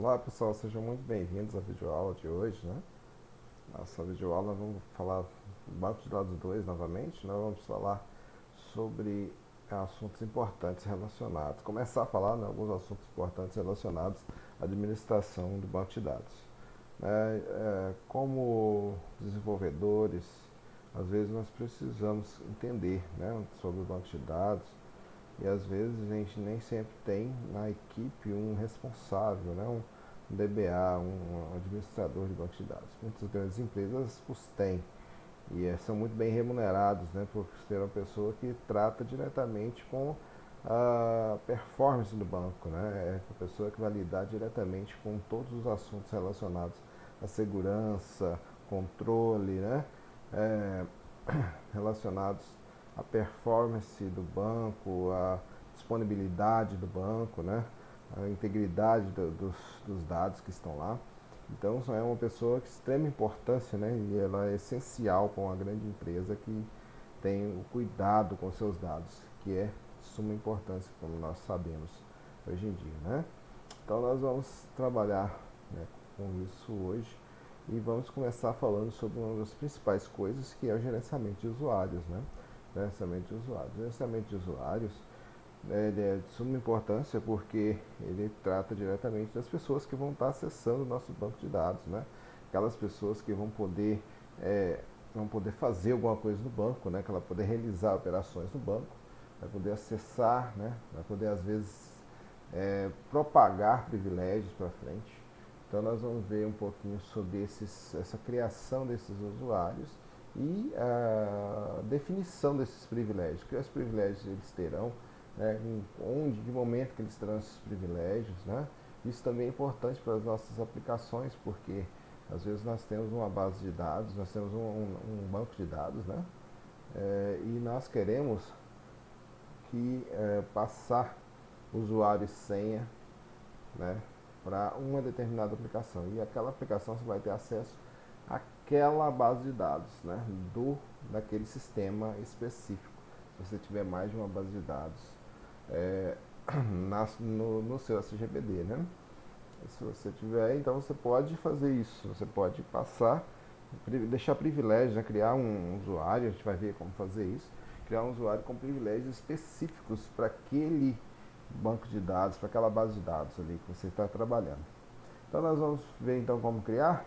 Olá pessoal, sejam muito bem-vindos à videoaula de hoje, né? Nossa videoaula nós vamos falar do Banco de Dados 2 novamente, nós vamos falar sobre assuntos importantes relacionados, começar a falar, né, alguns assuntos importantes relacionados à administração do banco de dados. Como desenvolvedores, às vezes nós precisamos entender, né, sobre o banco de dados, e às vezes a gente nem sempre tem na equipe um responsável, né? Um DBA, um administrador de banco de dados. Muitas grandes empresas os têm e são muito bem remunerados, né? Por ser uma pessoa que trata diretamente com a performance do banco, né? É a pessoa que vai lidar diretamente com todos os assuntos relacionados à segurança, controle, né? É, relacionados à performance do banco, à disponibilidade do banco, né? A integridade dos dados que estão lá. Então, é uma pessoa de extrema importância, né? E ela é essencial para uma grande empresa que tem o cuidado com seus dados, que é de suma importância, como nós sabemos hoje em dia, né? Então, nós vamos trabalhar, né, com isso hoje e vamos começar falando sobre uma das principais coisas, que é o gerenciamento de usuários, né? Gerenciamento de usuários. Gerenciamento de usuários, ele é de suma importância porque ele trata diretamente das pessoas que vão estar acessando o nosso banco de dados, né? Aquelas pessoas que é, vão poder fazer alguma coisa no banco, né? Que ela poder realizar operações no banco, vai poder acessar, né? Vai poder às vezes propagar privilégios para frente. Então nós vamos ver um pouquinho sobre essa criação desses usuários e a definição desses privilégios, que os privilégios eles terão, né, onde, de momento que eles terão esses privilégios, né? Isso também é importante para as nossas aplicações, porque às vezes nós temos uma base de dados, nós temos um banco de dados, né? E nós queremos que passar usuário e senha, né, para uma determinada aplicação. E aquela aplicação você vai ter acesso àquela base de dados, né, daquele sistema específico. Se você tiver mais de uma base de dados é, no seu SGBD, né? Se você tiver, então você pode fazer isso. Você pode passar, deixar privilégios, né? Criar um usuário, a gente vai ver como fazer isso. Criar um usuário com privilégios específicos para aquele banco de dados, para aquela base de dados ali que você está trabalhando. Então nós vamos ver então como criar.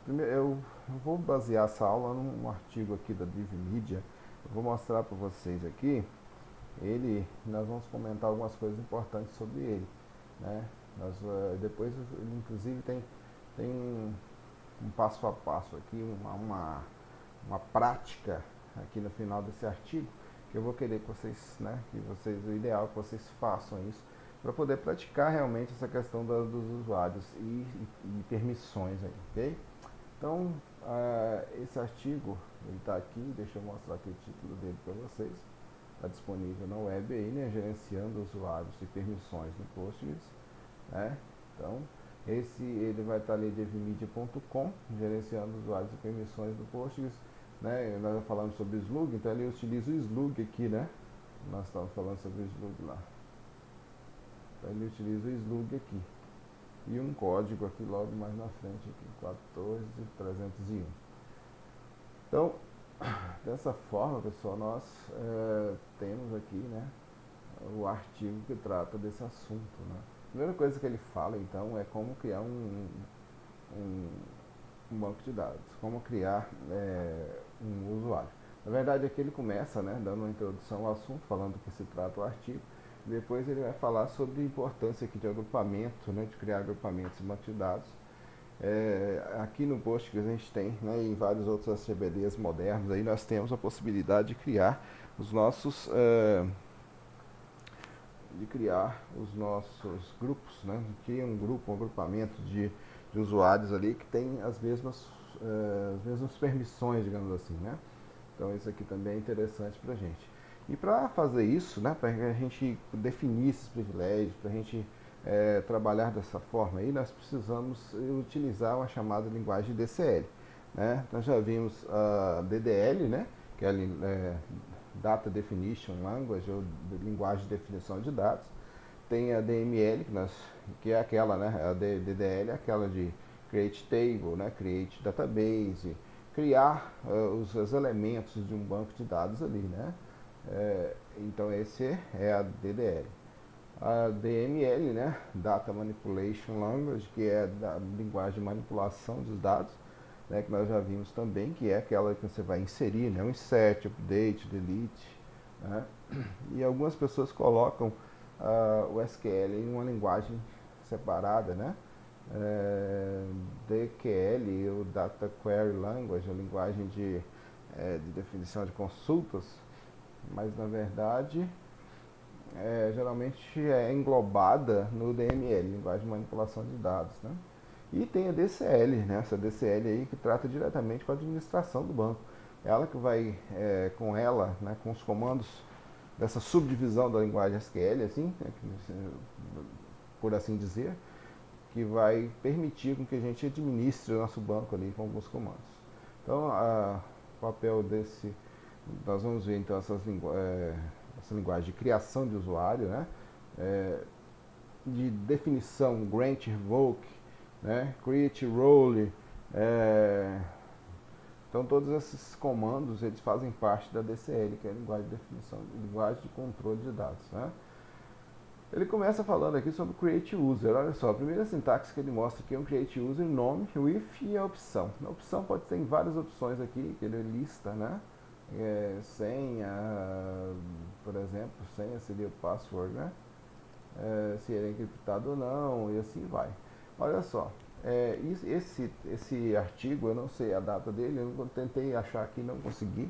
Primeiro eu vou basear essa aula num artigo aqui da DivMedia. Eu vou mostrar para vocês aqui. Nós vamos comentar algumas coisas importantes sobre ele, né? Depois ele inclusive tem um passo a passo aqui, uma prática aqui no final desse artigo, que eu vou querer que vocês, né, o ideal é que vocês façam isso para poder praticar realmente essa questão dos usuários e permissões aí, ok? Então, esse artigo, ele está aqui, deixa eu mostrar aqui o título dele para vocês, está disponível na web aí, né, gerenciando usuários e permissões no Postgres, né? Então, ele vai estar ali devmedia.com, gerenciando usuários e permissões do Postgres, né? Nós falamos sobre o Slug, então ele utiliza o Slug aqui, né? Nós estamos falando sobre o Slug lá. Então ele utiliza o Slug aqui. E um código aqui logo mais na frente, aqui, 14301. Então, dessa forma, pessoal, nós temos aqui, né, o artigo que trata desse assunto, né? A primeira coisa que ele fala, então, é como criar um, um banco de dados, como criar um usuário. Na verdade, aqui ele começa, né, dando uma introdução ao assunto, falando do que se trata o artigo. Depois ele vai falar sobre a importância aqui de agrupamento, né, de criar agrupamentos em banco de dados. Aqui no Postgres a gente tem, né, em vários outros SGBDs modernos, aí nós temos a possibilidade os nossos de criar os nossos grupos, né? Cria um grupo, um agrupamento de usuários ali que tem as mesmas permissões, digamos assim, né? Então isso aqui também é interessante para a gente. E para fazer isso, né, para a gente definir esses privilégios, para a gente trabalhar dessa forma aí, nós precisamos utilizar uma chamada linguagem DCL. Né? Nós já vimos a DDL, né, que é a Data Definition Language, ou linguagem de definição de dados. tem a DML, que é aquela, né? A DDL é aquela de Create Table, né? Create Database, criar os elementos de um banco de dados ali, né? Então esse é a DDL. A DML, né? Data Manipulation Language, que é a linguagem de manipulação dos dados, né? Que nós já vimos também, que é aquela que você vai inserir, né? Um insert, update, delete, né? E algumas pessoas colocam o SQL em uma linguagem separada, né? DQL, o Data Query Language, a linguagem de definição de consultas, mas na verdade geralmente é englobada no DML, linguagem de manipulação de dados, né? E tem a DCL, né? Essa DCL aí que trata diretamente com a administração do banco. Ela que vai, com ela, né, com os comandos dessa subdivisão da linguagem SQL, assim, né, por assim dizer, que vai permitir com que a gente administre o nosso banco ali com alguns comandos. Então, o papel desse, nós vamos ver então essa linguagem de criação de usuário, né, de definição, grant, revoke, né, create role, então todos esses comandos eles fazem parte da DCL, que é a linguagem de definição, linguagem de controle de dados, né? Ele começa falando aqui sobre create user. Olha só, a primeira sintaxe que ele mostra aqui é um create user, nome, o if e a opção. A opção pode ter várias opções aqui que ele lista, né? Senha, por exemplo, senha seria o password, né? Se ele é encriptado ou não, e assim vai. Olha só, esse artigo, eu não sei a data dele, eu tentei achar aqui, não consegui,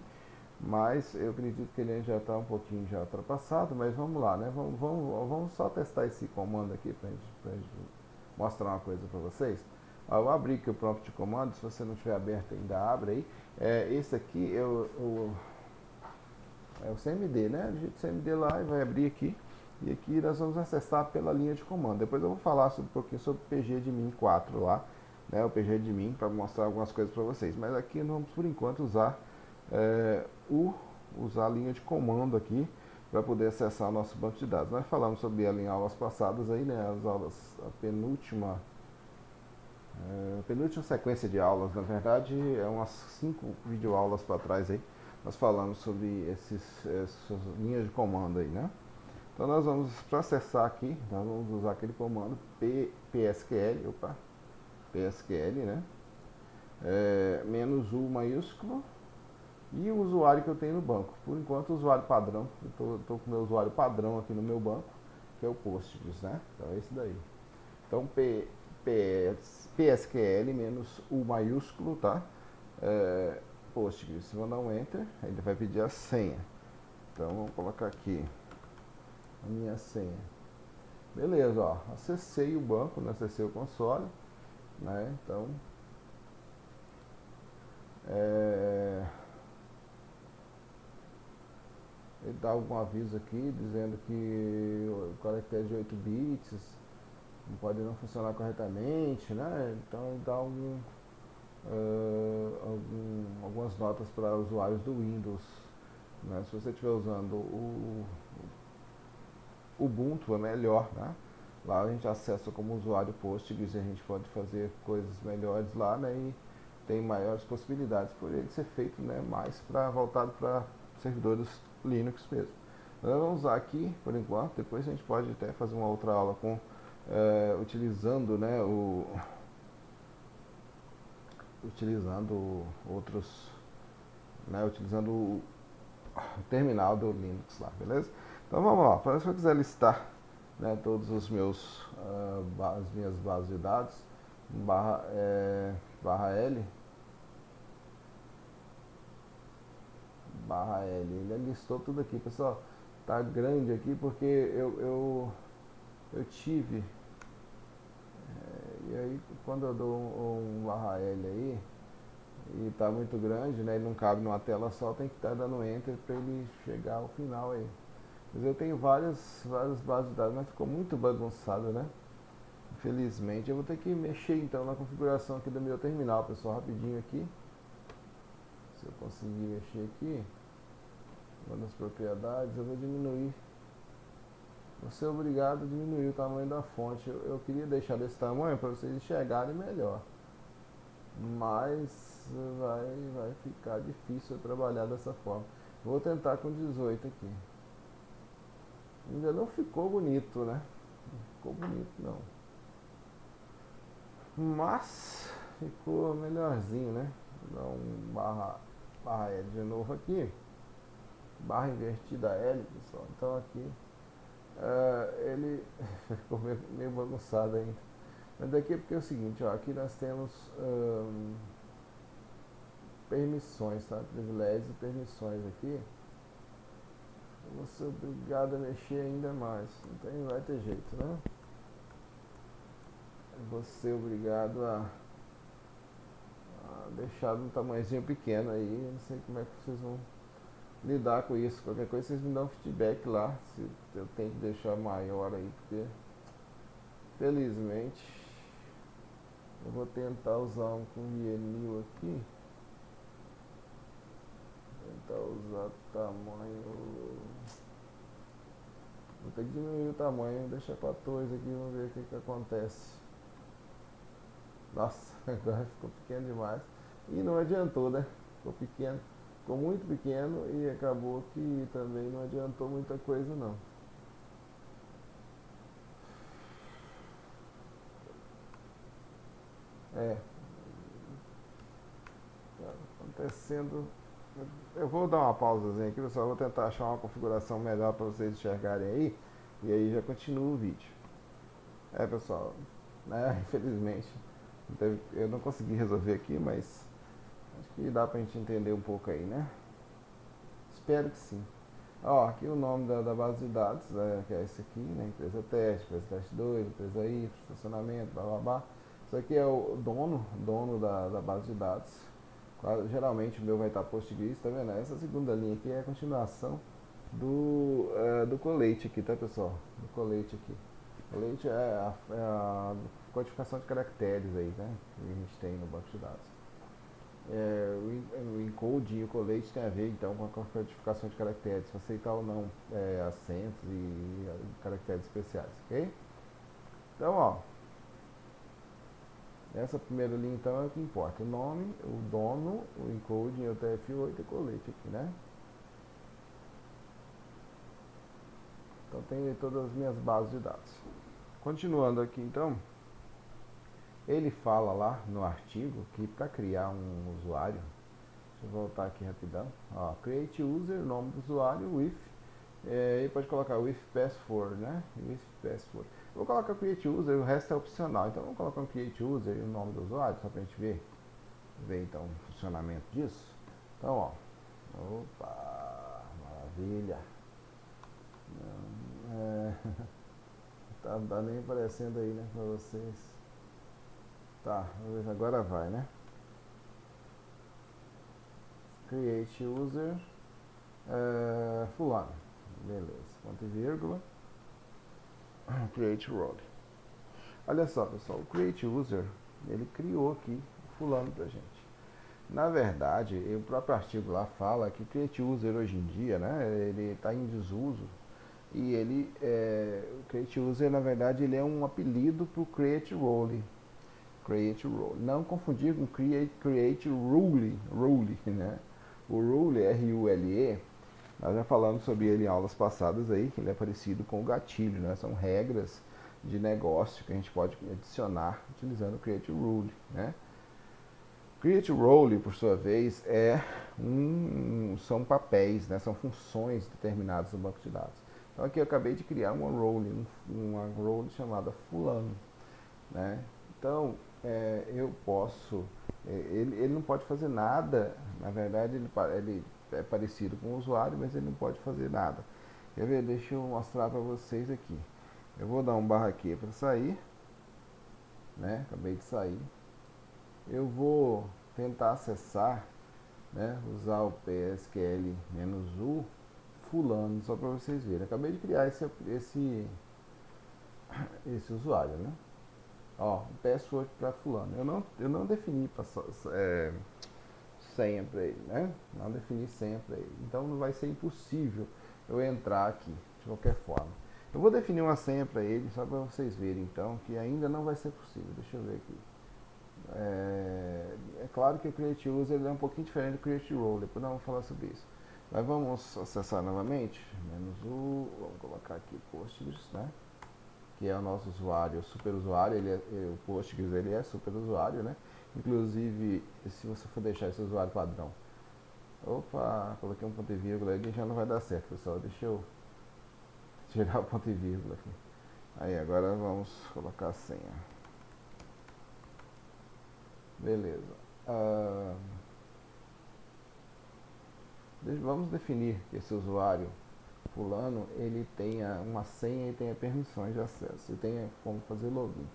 mas eu acredito que ele já está um pouquinho já ultrapassado, mas vamos lá, né? Vamos só testar esse comando aqui para gente mostrar uma coisa para vocês. Eu abri aqui o prompt de comando, se você não tiver aberto ainda, abre aí. Esse aqui é o CMD, né? Digita CMD lá e vai abrir aqui. E aqui nós vamos acessar pela linha de comando. Depois eu vou falar um pouquinho sobre o pgadmin 4 lá, né? O pgadmin para mostrar algumas coisas para vocês. Mas aqui nós vamos por enquanto usar a linha de comando aqui para poder acessar o nosso banco de dados. Nós falamos sobre ela em aulas passadas aí, né? As aulas, a penúltima sequência de aulas, na verdade, é umas 5 videoaulas para trás aí. Nós falamos sobre essas linhas de comando aí, né? Então nós vamos, para acessar aqui, nós vamos usar aquele comando PSQL, PSQL, né? Menos U maiúsculo e o usuário que eu tenho no banco. Por enquanto, o usuário padrão, eu estou com o meu usuário padrão aqui no meu banco, que é o Postgres, né? Então é esse daí. Então PSQL menos U maiúsculo, tá? Postgres, vou dar um Enter, ele vai pedir a senha. Então vamos colocar aqui a minha senha. Beleza, ó, acessei o banco, né? Acessei o console, né? Então ele dá algum aviso aqui dizendo que o caractere de 8 bits pode não funcionar corretamente, né? Então ele dá algumas notas para usuários do Windows, né? Se você estiver usando o Ubuntu é melhor, né? Lá a gente acessa como usuário Postgres e a gente pode fazer coisas melhores lá, né? E tem maiores possibilidades por ele ser feito, né? Mais voltado para servidores Linux mesmo. Nós vamos usar aqui por enquanto, depois a gente pode até fazer uma outra aula com utilizando, né, outros, né, utilizando o terminal do Linux lá, beleza? Então vamos lá, para se eu quiser listar, né, todos os as minhas bases de dados, /L, ele listou tudo aqui, pessoal. Tá grande aqui porque eu tive, e aí quando eu dou um /L aí e tá muito grande, né, ele não cabe numa tela só, tem que estar dando Enter para ele chegar ao final aí. Mas eu tenho várias bases de dados, mas ficou muito bagunçado, né? Infelizmente, eu vou ter que mexer então na configuração aqui do meu terminal, pessoal, rapidinho aqui. Se eu conseguir mexer aqui, nas propriedades, eu vou diminuir você é obrigado a diminuir o tamanho da fonte. Eu queria deixar desse tamanho para vocês enxergarem melhor, mas vai ficar difícil eu trabalhar dessa forma. Vou tentar com 18 aqui. Ainda não ficou bonito, né? Não ficou bonito não. Mas ficou melhorzinho, né? Vou dar um barra L de novo aqui. Barra invertida L, pessoal. Então aqui ele ficou meio bagunçado ainda. Mas daqui é porque é o seguinte, ó, aqui nós temos permissões, tá? Privilégios e permissões aqui. Eu vou ser obrigado a mexer ainda mais. Não vai ter jeito, né? Eu vou ser obrigado a deixar um tamanhozinho pequeno aí. Eu não sei como é que vocês vão lidar com isso. Qualquer coisa vocês me dão feedback lá, se eu tenho que deixar maior aí, porque felizmente eu vou tentar usar um com vinil aqui. Tentar usar tamanho. Vou ter que diminuir o tamanho, deixar 14 aqui, vamos ver o que acontece. Nossa, agora ficou pequeno demais. E não adiantou, né? Ficou pequeno. Ficou muito pequeno e acabou que também não adiantou muita coisa não. Tá acontecendo. Eu vou dar uma pausazinha aqui, pessoal. Eu vou tentar achar uma configuração melhor para vocês enxergarem aí. E aí já continua o vídeo. Pessoal, né? Infelizmente eu não consegui resolver aqui, mas acho que dá pra gente entender um pouco aí, né? Espero que sim. Ó, aqui o nome da base de dados, que é esse aqui, né? Empresa teste, empresa teste 2, empresa Y, estacionamento, blá blá blá. Isso aqui é o dono da base de dados. Geralmente o meu vai estar Postgres, tá vendo? Essa segunda linha aqui é a continuação do colete aqui, tá, pessoal? Do colete aqui. O colete é a codificação de caracteres aí, né? Que a gente tem no banco de dados. O encode e o colete tem a ver então com a codificação de caracteres, se aceitar ou não acentos e caracteres especiais, ok? Então, ó, essa primeira linha então é o que importa: o nome, o dono, o encode em UTF-8 e o colete aqui, né? Então tem todas as minhas bases de dados. Continuando aqui então, ele fala lá no artigo que para criar um usuário, deixa eu voltar aqui rapidão, ó, create user, nome do usuário, with, e pode colocar with password, né? With password. Eu vou colocar create user, o resto é opcional, então vamos colocar um create user e o nome do usuário, só pra gente ver então o funcionamento disso. Então, ó, opa, maravilha. Não tá nem aparecendo aí, né, pra vocês. Tá, agora vai, né? Create user fulano, beleza, ponto e vírgula, create role. Olha só, pessoal, o create user, ele criou aqui fulano pra gente. Na verdade, o próprio artigo lá fala que create user hoje em dia, né, ele está em desuso. E o create user, na verdade, ele é um apelido para o create role. Create role. Não confundir com create rule, né? O rule, R-U-L-E, nós já falamos sobre ele em aulas passadas aí, que ele é parecido com o gatilho, né? São regras de negócio que a gente pode adicionar utilizando o create rule, né? Create role, por sua vez, são papéis, né? São funções determinadas no banco de dados. Então aqui eu acabei de criar uma role chamada fulano, né? Então eu posso, ele não pode fazer nada, na verdade ele é parecido com o usuário, mas ele não pode fazer nada. Quer ver? Deixa eu mostrar para vocês aqui. Eu vou dar um barra aqui para sair, né? Acabei de sair. Eu vou tentar acessar, né? Usar o PSQL-U fulano, só para vocês verem. Acabei de criar esse usuário, né? Ó, password para fulano. Eu não defini senha para ele, né? Não defini senha para ele. Então não vai ser impossível eu entrar aqui de qualquer forma. Eu vou definir uma senha para ele, só para vocês verem então, que ainda não vai ser possível. Deixa eu ver aqui. É claro que o Create User ele é um pouquinho diferente do Create Role, depois nós vamos falar sobre isso. Mas vamos acessar novamente, menos o, vamos colocar aqui Postgres, né? Que é o nosso usuário, super usuário, o Postgres ele é super usuário, né? Inclusive, se você for deixar esse usuário padrão, opa, coloquei um ponto e vírgula aqui, já não vai dar certo, pessoal. Deixa eu tirar o ponto e vírgula aqui. Aí, agora vamos colocar a senha. Beleza. Vamos definir que esse usuário fulano, ele tenha uma senha e tenha permissões de acesso. E tenha como fazer login.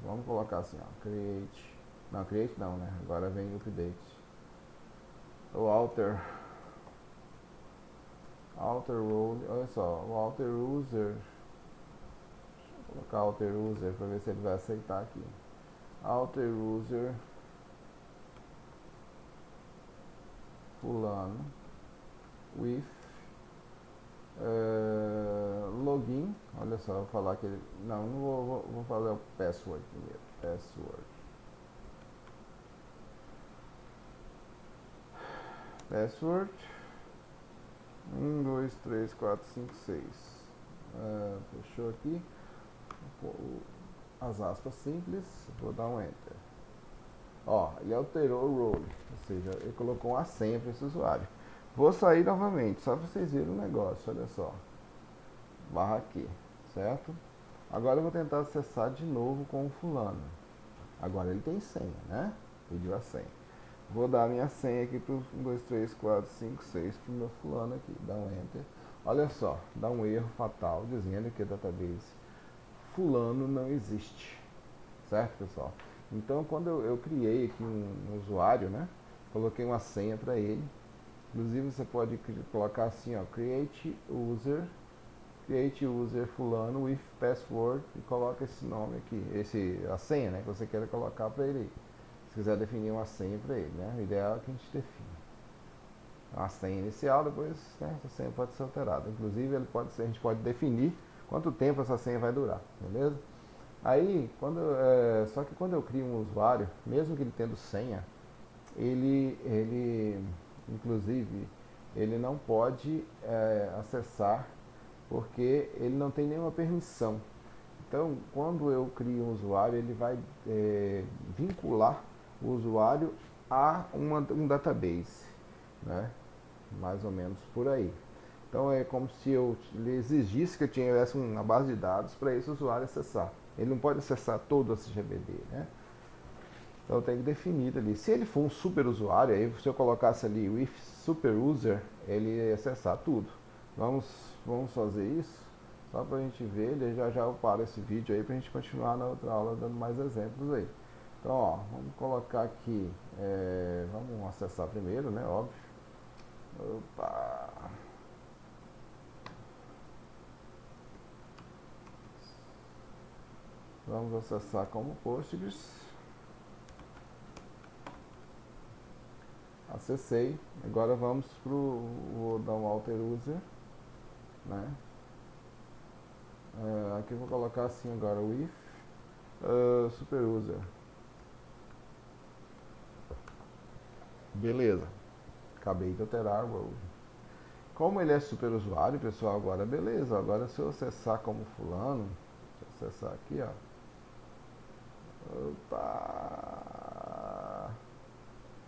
Vamos colocar assim, ó, create. Não, create não, né? Agora vem o update. O alter role, olha só, o alter user. Vou colocar alter user para ver se ele vai aceitar aqui. Alter user fulano with login. Olha só, vou falar que ele. Não, não vou fazer o password primeiro. Password 1, 2, 3, 4, 5, 6. Fechou aqui. As aspas simples. Vou dar um enter. Ó, ele alterou o role, ou seja, ele colocou uma senha para esse usuário. Vou sair novamente, só para vocês verem o negócio, olha só. Barra aqui, certo? Agora eu vou tentar acessar de novo com o fulano. Agora ele tem senha, né? Pediu a senha. Vou dar a minha senha aqui para 1, 2, 3, 4, 5, 6 para o meu fulano aqui. Dá um enter. Olha só, dá um erro fatal dizendo que o database fulano não existe. Certo, pessoal? Então, quando eu criei aqui um usuário, né? Coloquei uma senha para ele. Inclusive, você pode colocar assim, ó, create user fulano with password e coloca esse nome aqui, a senha, né? Que você quer colocar para ele. Se quiser definir uma senha para ele, né? O ideal é que a gente define uma senha inicial, depois, né, essa senha pode ser alterada. Inclusive, a gente pode definir quanto tempo essa senha vai durar, beleza? Aí, só que quando eu crio um usuário, mesmo que ele tendo senha, inclusive, ele não pode acessar porque ele não tem nenhuma permissão. Então, quando eu crio um usuário, ele vai vincular o usuário a um database, né? Mais ou menos por aí. Então, é como se eu exigisse que eu tivesse uma base de dados para esse usuário acessar. Ele não pode acessar todo esse GBD, né? Então tem que definir ali. Se ele for um super usuário, aí se eu colocasse ali o if super user, ele ia acessar tudo. Vamos fazer isso, só para a gente ver, já eu paro esse vídeo aí para a gente continuar na outra aula dando mais exemplos aí. Então, ó, vamos colocar aqui, vamos acessar primeiro, né, óbvio. Opa! Vamos acessar como Postgres. Acessei. Agora vamos vou dar um alter user, né? Aqui eu vou colocar assim agora with super user. Beleza. Acabei de alterar o role. Como ele é super usuário, pessoal, agora beleza. Agora se eu acessar como fulano, deixa eu acessar aqui, ó. Opa!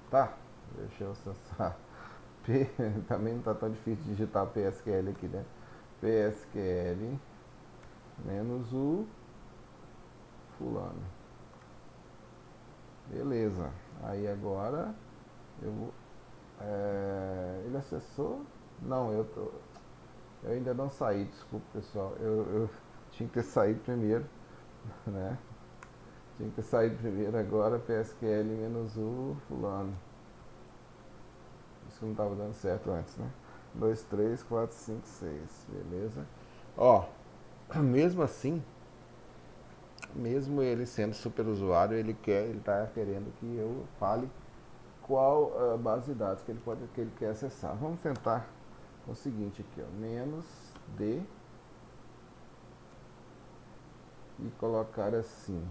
Tá, deixa eu acessar. Também não tá tão difícil de digitar PSQL aqui, né? PSQL menos o fulano. Beleza. Aí agora eu vou. Ele acessou? Não, eu ainda não saí, desculpa pessoal. Eu tinha que ter saído primeiro, né? Tinha que ter saído primeiro agora, PSQL menos o fulano. Isso não estava dando certo antes, né? 2, 3, 4, 5, 6, beleza? Ó, mesmo assim, mesmo ele sendo super usuário, ele está querendo que eu fale qual base de dados que ele quer acessar. Vamos tentar o seguinte aqui, ó, menos D e colocar assim,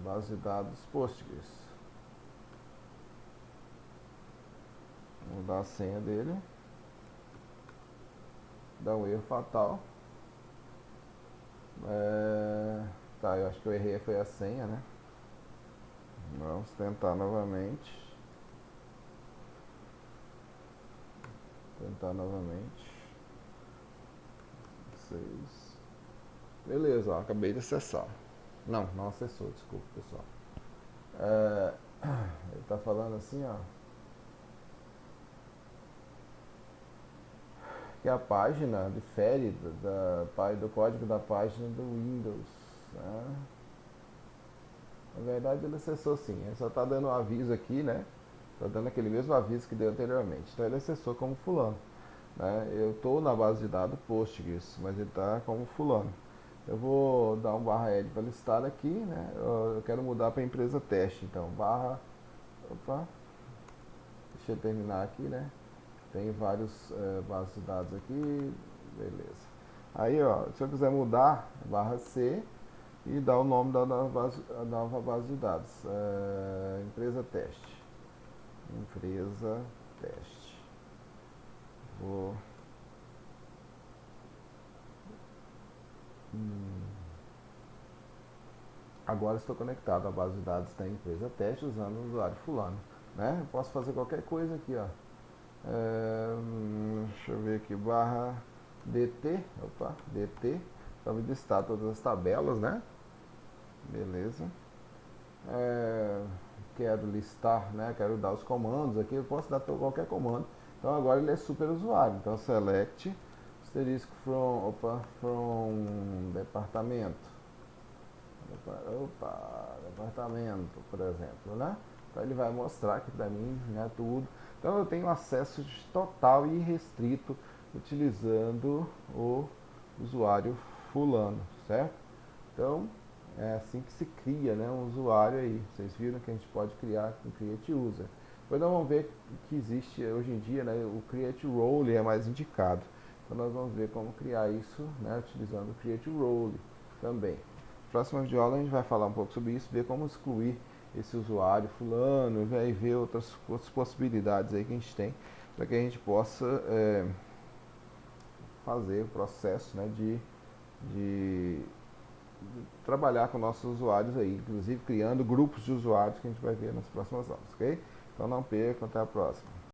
base de dados Postgres. Vou dar a senha dele, dá um erro fatal. Tá, eu acho que eu errei, foi a senha, né? Vamos tentar novamente. Tentar novamente. 6. Beleza, ó, acabei de acessar. Não acessou, desculpa, pessoal. Ele tá falando assim, ó, que a página difere do código da página do Windows, né? Na verdade ele acessou sim, ele só tá dando um aviso aqui, né? Tá dando aquele mesmo aviso que deu anteriormente. Então ele acessou como fulano, né? Eu estou na base de dados Postgres, mas ele está como fulano. Eu vou dar um barra L para listar aqui, né? Eu quero mudar para empresa teste, então barra, opa, deixa eu terminar aqui, né? Tem vários bases de dados aqui, beleza. Aí, ó, se eu quiser mudar, barra C e dar o nome da nova base de dados, empresa teste, empresa teste. Vou Agora estou conectado à base de dados da empresa teste usando o usuário fulano, né? Eu posso fazer qualquer coisa aqui, ó. Deixa eu ver aqui, barra DT, opa, DT, para me listar todas as tabelas, né? Beleza. Quero listar, né? Quero dar os comandos aqui, eu posso dar qualquer comando. Então agora ele é super usuário. Então select asterisco from departamento. Departamento, por exemplo, né? Então ele vai mostrar aqui para mim, né, tudo. Então eu tenho acesso total e restrito utilizando o usuário fulano, certo? Então é assim que se cria, né, um usuário aí. Vocês viram que a gente pode criar com Create User. Depois nós vamos ver que existe hoje em dia, né, o Create Role é mais indicado. Então nós vamos ver como criar isso, né, utilizando o Create Role também. Próxima vídeo aula a gente vai falar um pouco sobre isso, ver como excluir esse usuário fulano, e ver outras possibilidades aí que a gente tem para que a gente possa fazer o processo, né, de trabalhar com nossos usuários aí, inclusive criando grupos de usuários que a gente vai ver nas próximas aulas, ok? Então não perca, até a próxima.